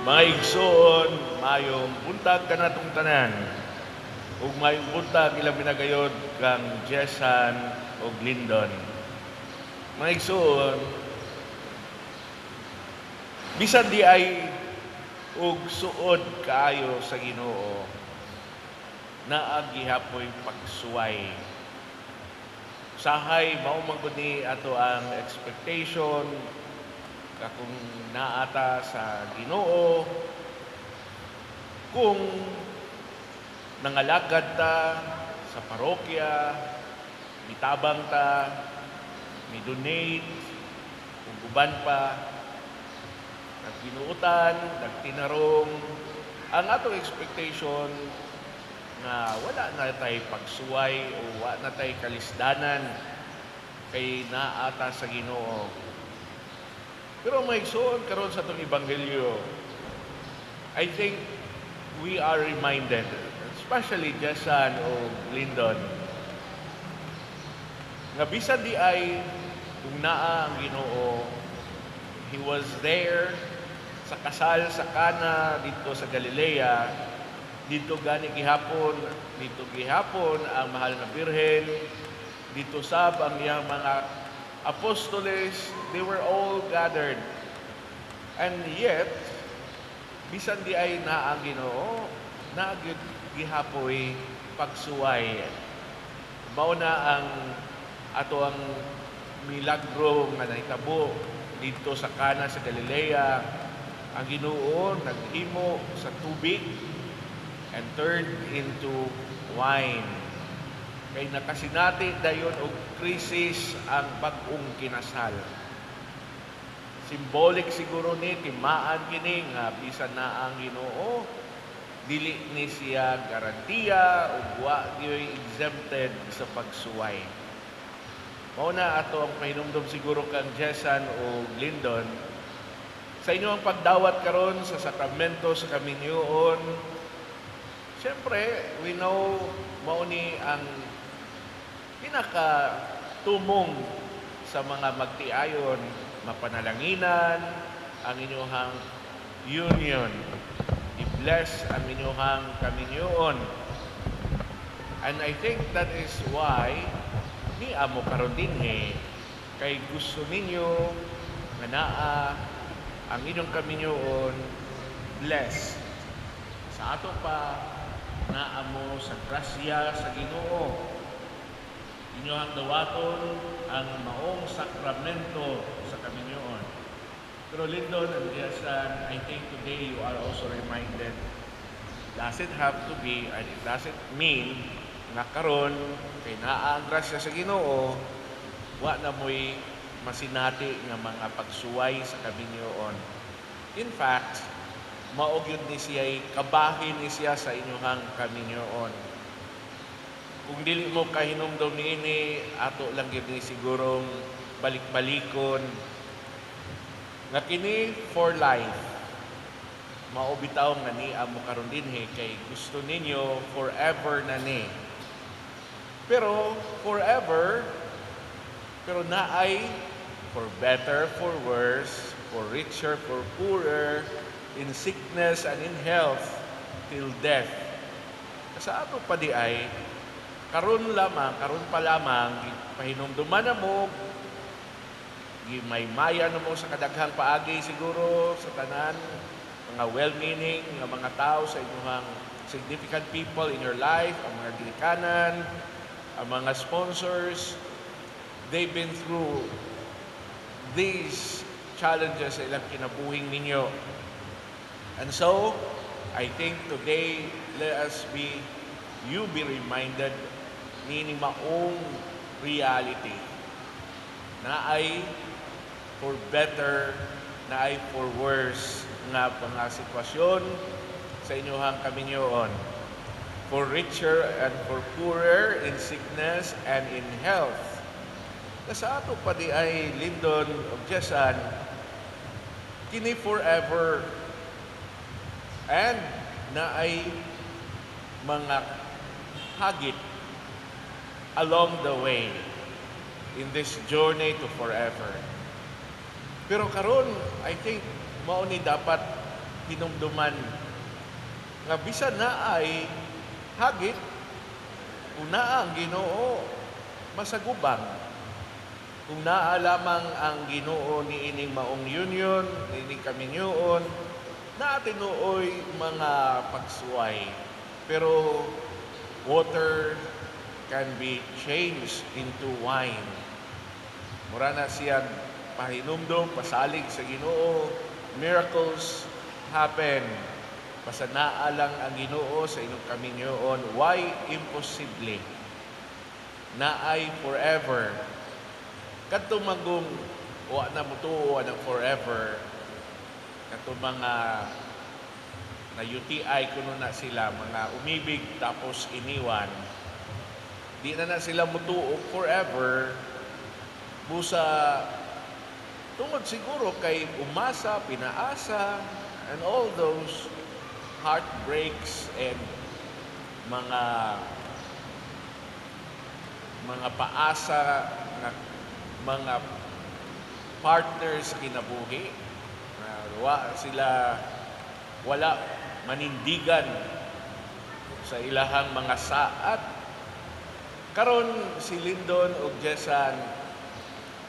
Mga igsoon, mayong buntag kanatong tanan, ug mayong buntag ilang pinagayod kang Jessan ug Lyndon. Mga igsoon, bisan di ay ug suod kaayo sa Ginoo, naa gihapoy pagsuway. Sahay mao man gud ni ato ang expectation kung naata sa Ginoo, kung nangalagad ta sa parokya, mitabang ta, mi-donate, kung uban pa, nagpinuutan, nagtinarong, ang atong expectation na wala na tay pagsuway o wala na tay kalisdanan kay naata sa Ginoo. Pero may igsoon karon sa itong Ebanghelyo, I think we are reminded, especially Jessan o Lyndon, nga bisan di ay kung naa ang Ginoo, He was there sa kasal sa Cana dito sa Galilea, dito gihapon ang mahal na Birhen, dito sab ang iyang mga apostoles, they were all gathered. And yet, bisan di ay na ang Ginoo, na gihapoy pagsuway. Mao na ang ato ang milagro nga nahitabo dito sa Cana sa Galilea. Ang Ginoo naghimo sa tubig and turned into wine. Kay nakasinati dayon og krisis ang bag-ong kinasal. Symbolic siguro ni timaan kini nga bisan na ang Ginoo dili ni siya garantiya ug wa gyud exempted sa pagsuway. Mao na ato ang pahinumdom siguro kang Jessan o Lyndon sa inyong pagdawat karon sa sakramento sa kaminyoon. Siyempre, we know mao ni ang pinakatumong sa mga magtiayon, mapanalanginan ang inyong union. I-bless ang inyong kaminyoon. And I think that is why ni amo karon dinhi kay gusto ninyo nga naa ang inyong kaminyoon blessed. Sa ato pa naa mo sa grasya sa Ginoo. Inyong dawaton ang maong sakramento sa kaminyoon. Pero Lyndon and Jessan, I think today you are also reminded, does it have to be, and it doesn't mean na karon kay naa ang grasya sa Ginoo, wa na mo'y masinati nga mga pagsuway sa kaminyoon. In fact, maogyod ni siya, kabahin ni siya sa inyong kaminyoon. Kung dili mo kahinumdom niini, ato lang yun ni sigurong balik-balikon. Nga kini for life, maubitaw nga ni amo karon dinhi kay gusto ninyo forever na ni. Pero forever, pero naay for better, for worse, for richer, for poorer, in sickness and in health, till death. Sa ato pa di ay, karon pa lamang, pahinumduman na mo, may maya na mo sa kadaghang paagi siguro sa tanan, mga well-meaning, mga tao sa inyong significant people in your life, ang mga ginikanan, ang mga sponsors, they've been through these challenges sa ilang kinabuhing ninyo. And so, I think today, let us be reminded ni maong reality na ay for better, na ay for worse nga mga sitwasyon sa sa inyong kaminyoon. For richer and for poorer in sickness and in health. Sa ato pa di ay lindon o Diyasan, kini forever and na ay mga hagit along the way in this journey to forever. Pero karon, I think, mao ni dapat hinumduman nga bisan na ay hagit, kung naa ang Ginoo, masagubang. Kung naa lamang ang Ginoo ni ining maong union, ni ining kaminyoon, na tinuoy mga pagsuway. Pero water can be changed into wine. Mura na siya pahinumdum, pasalig sa Ginoo, miracles happen. Basta naalang ang Ginoo sa inyong kaminyoon, why imposible? Naay forever. Kadto magum wa na mutuo ng forever. Kadto mga na UTI kuno na sila, mga umibig tapos iniwan. Di na sila mutuo forever. Busa tungod siguro kay umasa, pinaasa, and all those heartbreaks and mga paasa na mga partners kinabuhi. Wala manindigan sa ilahang mga saat. Karon si Lindon ug Diyasan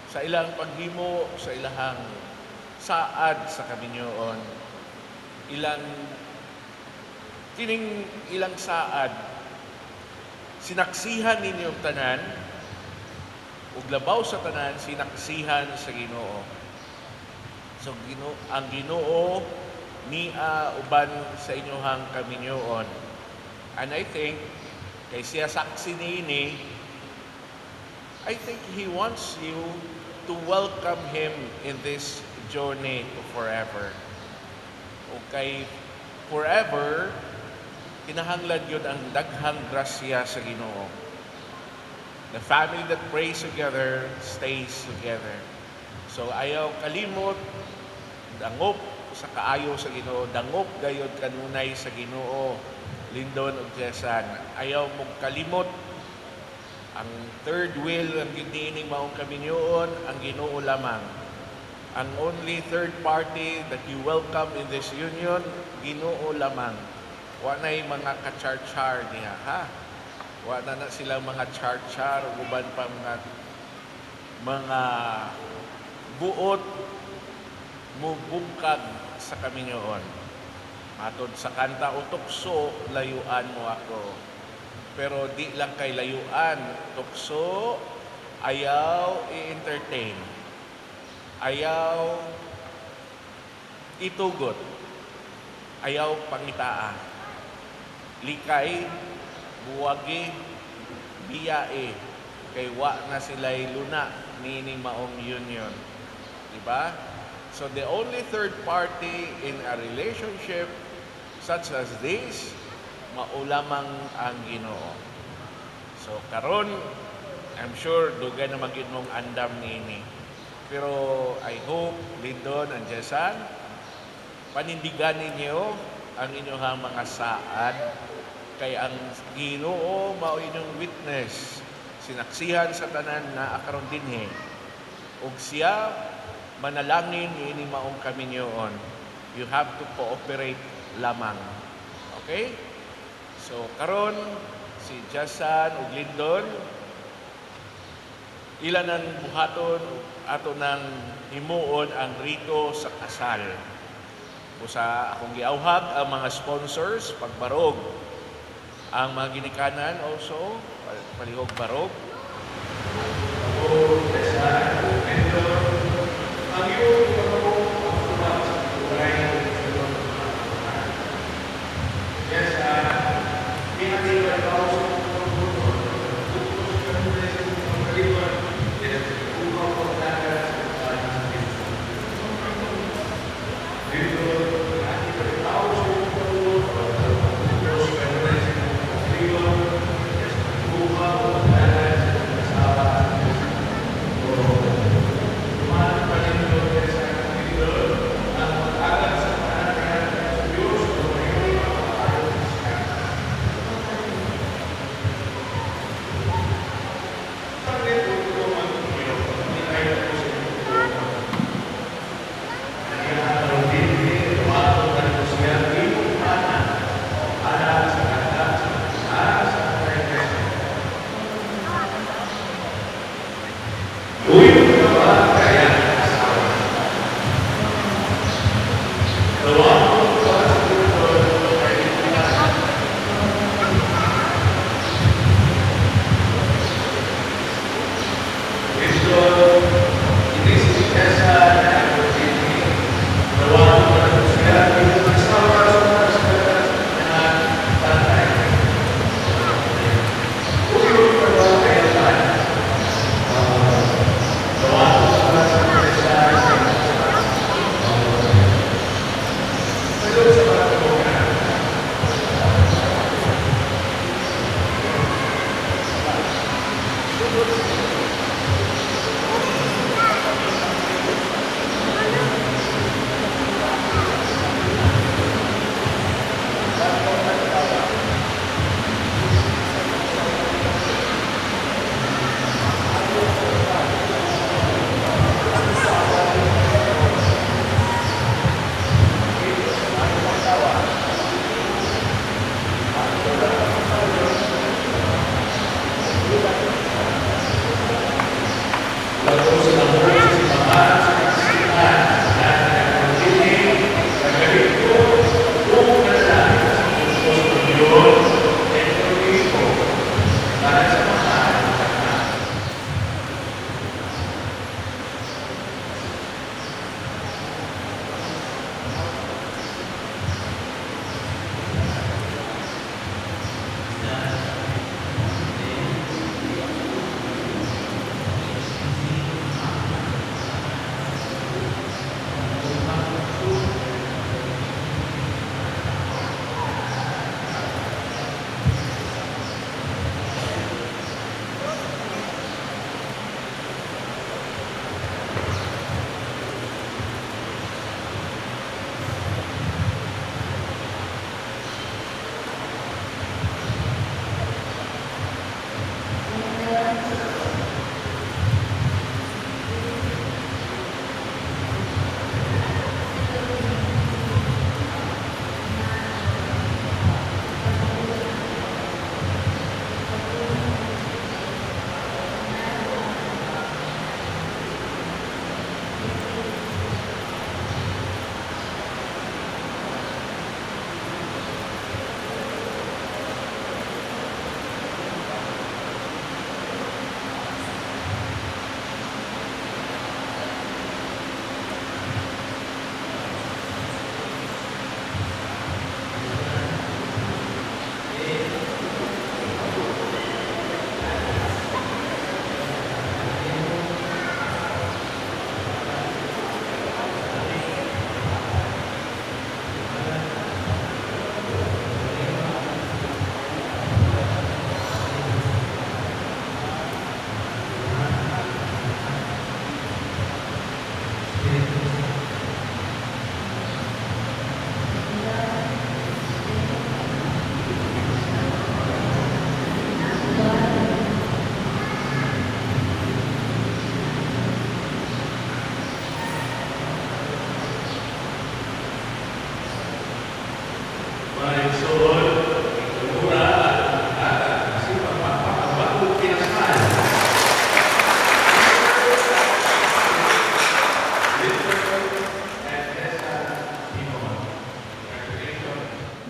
sa ilang paghimo, sa ilahang saad sa kaminyoon, kining ilang saad, sinaksihan ninyong tanan, ug labaw sa tanan, sinaksihan sa Ginoo. So ang Ginoo niya uban sa inyong kaminyoon. And I think, kay siya saksi niini, I think He wants you to welcome Him in this journey to forever. Okay, forever, kinahanglan yun ang daghang grasya sa Ginoo. The family that prays together stays together. So ayaw kalimot, dangop sa kaayo sa Ginoo, dangop gayod kanunay sa Ginoo, Lindon ug Diyasan. Ayaw mong kalimot ang third will ang giniining maong kaminyoon, ang Ginoo lamang. Ang only third party that you welcome in this union, Ginoo lamang. Wa na'y mga ka-char-char niya, ha? Wa na silang mga char-char, uban pa mga buot mubungkag sa kaminyoon. Matod sa kanta, utukso, layuan mo ako. Pero di lang kay layuan, tukso, ayaw i-entertain. Ayaw itugot. Ayaw pangitaa. Likay, buwagi, biyae. Kay wa na sila'y luna, nining maong union. Diba? So the only third party in a relationship such as this, maulamang ang Ginoo. So karon, I'm sure dugay na magin mong andam niini. Pero I hope Lindon and Diyasan, panindigan ninyo ang inyong mga saad, kay ang Ginoo mao inyong witness, sinaksihan sa tanan na akaron dinhi. Ug siya manalangin ini maong kaminyoon. You have to cooperate lamang. Okay? So karon si Diyasan ug Lindon, ilan ang buhaton ato nang himuon ang rito sa kasal. Usa akong giawhag ang mga sponsors pagbarog. Ang mga ginikanan also palihog barog. Ang iyong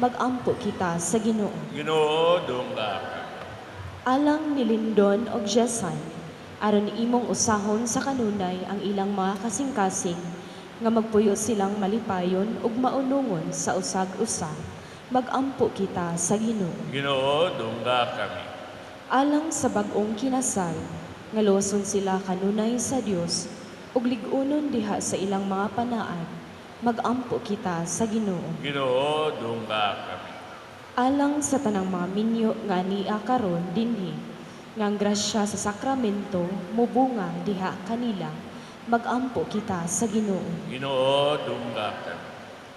Mag-ampo kita sa Ginoo. Ginoo, dungga kami. Alang ni Lindon og Jesan, aron imong usahon sa kanunay ang ilang mga kasing-kasing, nga magpuyo silang malipayon ug maunungon sa usag-usa. Mag-ampo kita sa Ginoo. Ginoo, dungga kami. Alang sa bag-ong kinasal, nga luwason sila kanunay sa Dios ug lig-unon diha sa ilang mga panaan. Mag-ampo kita sa Ginoo. Ginoo, dungga kami. Alang sa tanang mga minyo nga ania karon dinhi, nga ang grasya sa sakramento mubunga diha kanila, mag-ampo kita sa Ginoo. Ginoo, dungga kami.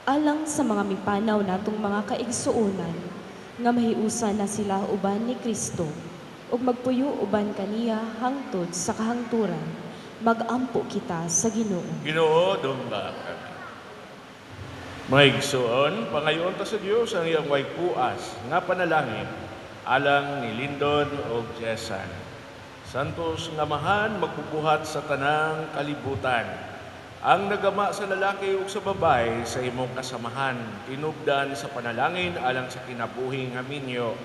Alang sa mga mipanaw natong mga kaigsuonan, nga mahiusa na sila uban ni Kristo, ug magpuyo uban kaniya hangtod sa kahangturan, mag-ampo kita sa Ginoo. Ginoo, dungga kami. Mga igsoon, pangayon ta sa Dios ang iyang way puas, nga panalangin, alang ni Lindon o Jesan. Santos nga mahan, magbubuhat sa tanang kalibutan. Ang nagama sa lalaki ug sa babae sa imong kasamahan, tinubdan sa panalangin alang sa kinabuhi nga minyo.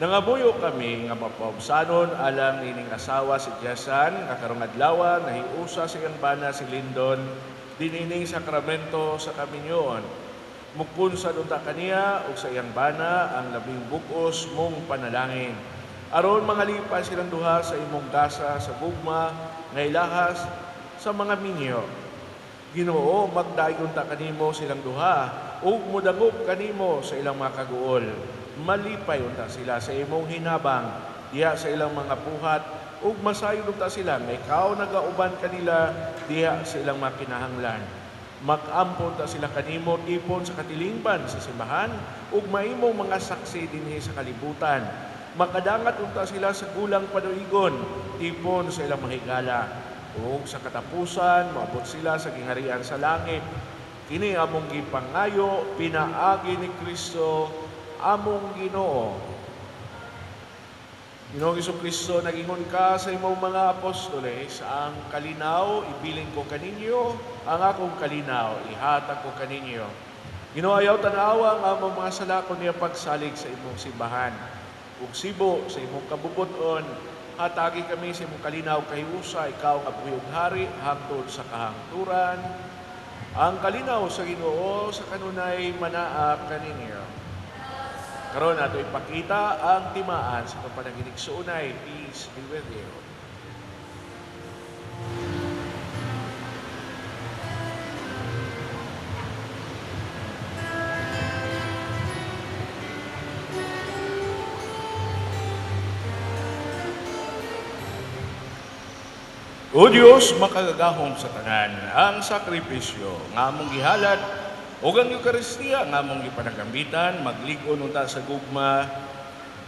Nangabuyo kami nga mapaubsanon alang ining asawa si Jesan, nga karong adlaw nahiusa sa iyang bana si Lindon, dinining sakramento sa kaminyoon. Mugpunsan unta kaniya ug sa iyang bana ang labing bukos mong panalangin. Aron mangalipas silang duha sa imong gasa sa gugma nga ilahas sa mga minyo. Ginoo, magdayon ta kanimo silang duha ug mudangop kanimo sa ilang mga kaguol. Malipay unta sila sa imong hinabang diha sa ilang mga buhat ug masayon ta sila nga ikaw nagauban kanila diha sa ilang mga kinahanglan. Mag-ampon ta sila kanimo tipon sa katilingban sa simbahan ug maimong mga saksi dinhi sa kalibutan. Makadangat unta sila sa gulang panuigon tipon sa ilang mahigala ug sa katapusan maabot sila sa gingharian sa langit. Kini among gipangayo pinaagi ni Kristo among Ginoo. Ginoong Jesucristo, nagingon ka sa imong mga apostoles, ang kalinaw, ibilin ko kaninyo, ang akong kalinaw, ihatag ko kaninyo. Ginoo, ayaw tanawa ang among mga sala kung niya pagsalig sa imong simbahan. Ug sibo sa imong kabubuton, hatagi kami sa imong kalinaw kahiusa, ikaw nga buhi ug hari, hangtod sa kahangturan. Ang kalinaw sa Ginoo sa kanunay manaap kaninyo. Karon ato ipakita ang timaan sa pagpanaginig sa unay. Peace be with you. O Diyos, makagagahom sa tanan ang sakripisyo nga among gihalad ug ang Eucharistia nga among gipanagambitan, magligon unta sa gugma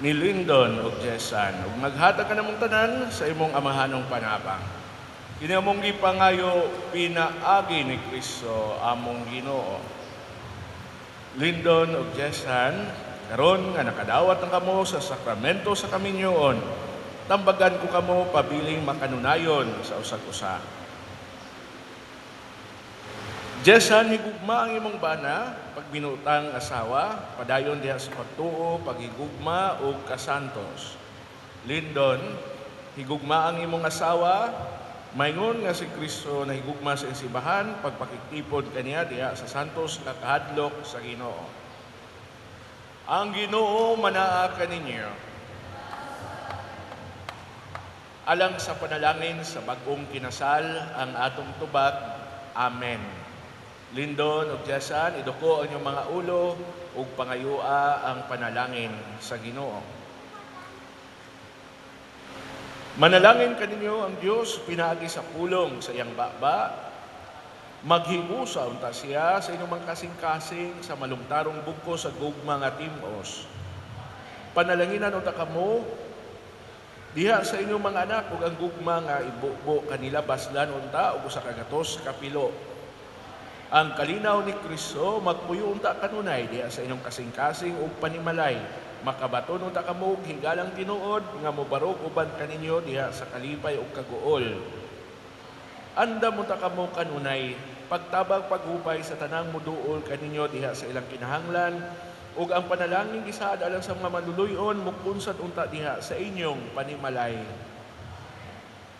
ni Lindon ug Jesan ug maghatag ka namong tanan sa imong amahanong panabang. Kini among gipangayo pinaagi ni Kristo among Ginoo. Lindon ug Jesan, karon nga nakadawat ang kamo sa sakramento sa kaminyoon, tambagan ko kamo pabiling makanunayon sa usag-usa. Jesan, higugma ang imong bana, pag binutang asawa, padayon diha sa pagtuo, paghigugma o kasantos. Lindon, higugma ang imong asawa, maingon nga si Kristo na higugma sa simbahan, pagpakitipod kaniya diha sa santos nga kahadlok sa Ginoo. Ang Ginoo manaa kaninyo. Alang sa panalangin sa bag-ong kinasal ang atong tubag. Amen. Lindon ug Jesan, iduko ang inyong mga ulo ug pangayua ang panalangin sa Ginoo. Manalangin kaninyo ang Dios pinaagi sa pulong sa iyang baba. Maghiusa unta siya sa inyong mga kasing-kasing sa malumtarong bugko sa gugma nga timos. Panalanginan unta kamo diha sa inyong mga anak ug ang gugma nga ibubo kanila baslan unta ug usa ka gatos kapilo. Ang kalinaw ni Kristo magpuyo unta kanunay diha sa inyong kasing-kasing ug panimalay. Makabaton unta kamo og higalang tinuod nga mobarog uban kaninyo diha sa kalipay ug kaguol. Andam unta kamo kanunay pagtabang paghupay sa tanang moduol kaninyo diha sa ilang kinahanglan ug ang panalangin gisaad alang sa mga manuluyon mukunsad unta diha sa inyong panimalay.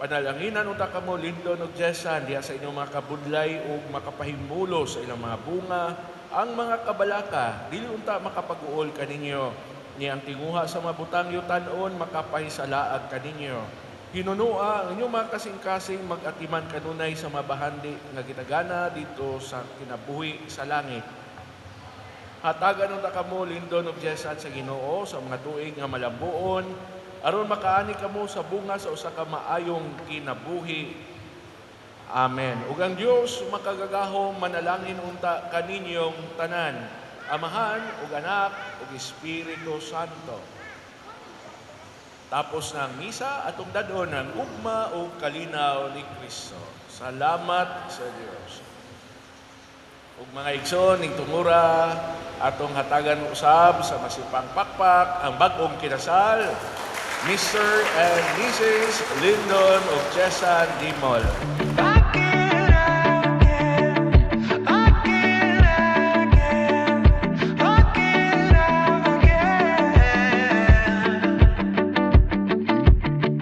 Panalanginan unta kamo Lindon ug Jessan diha sa inyong mga kabudlay ug makapahimulo sa ilang mga bunga ang mga kabalaka dili unta makapaguol kaninyo ni ang tinguha sa mga butang yutan-on makapahisalaag kaninyo. Hinunua ang inyong mga kasing-kasing mag-atiman kanunay sa mga bahandi nga gitagana dito sa kinabuhi sa langit. Hatagan unta kamo Lindon ug Jessan sa Ginoo sa mga tuig nga malambuon aron makaani kamo sa bunga sa usa ka maayong kinabuhi. Amen. Ug ang Dios makagagahom manalangin unta kaninyong tanan, Amahan ug Anak ug Espiritu Santo. Tapos ng misa atong dadon ng ugma ug kalinaw ni Kristo. Salamat sa Dios. Ug mga igsoon ning tumura atong hatagan usab sa masipang pakpak ang bag-ong kinasal Mr. and Mrs. Lindon ug Jessan Dimol.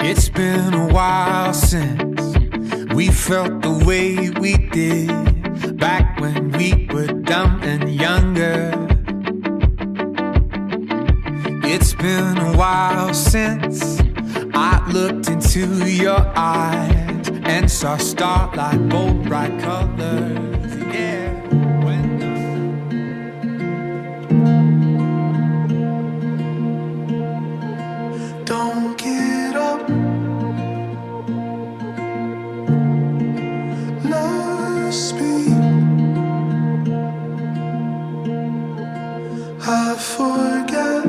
It's been a while since we felt the way we did back when we were dumb and younger. It's been a while since I looked into your eyes and saw starlight, bold, bright colors. Yeah. Don't get up. Lost me. I forget.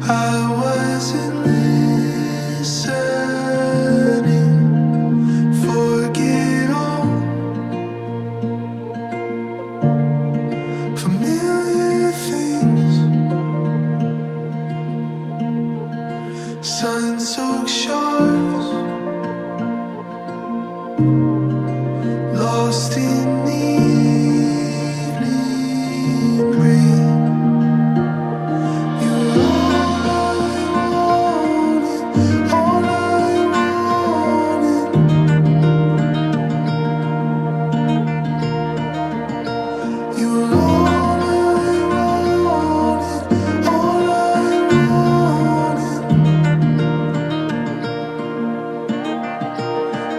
I wasn't listening. Forget all familiar things. Sun-soaked shores, lost in the evening rain.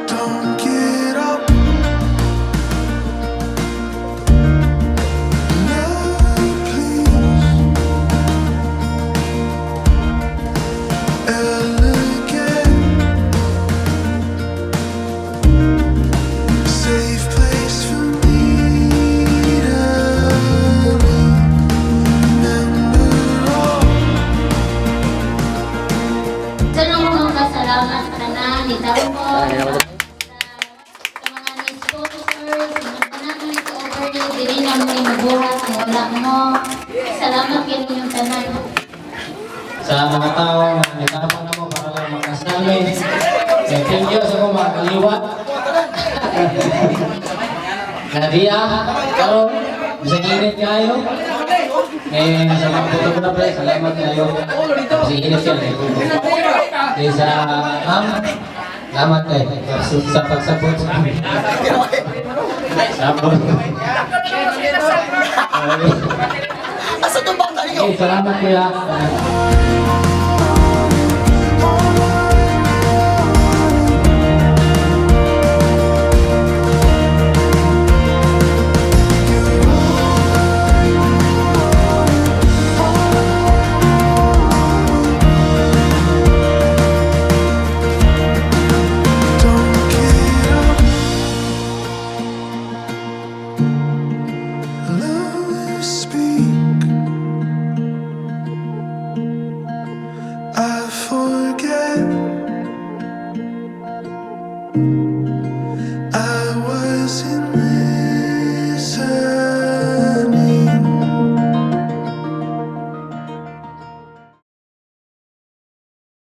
Don't get up. Never please. Elegant. Safe place for me to remember all. Salamat kasalamat ka na ni Tamo. Sa mga sponsors, mga tanan mo ito over you, dili na mo mabuhat ang wala mo. Salamat kayo yung tanan. Sa mga tao na nagtapang na mo para lang makasali. Thank you sa mga kaliwa. Nadia, karon bisa init kayo. Sa mga photographer, salamat kayo. Bisa init siya. Sa salamat kayo. Sa pagsabot sa amin. Sabot. Salamat kuya.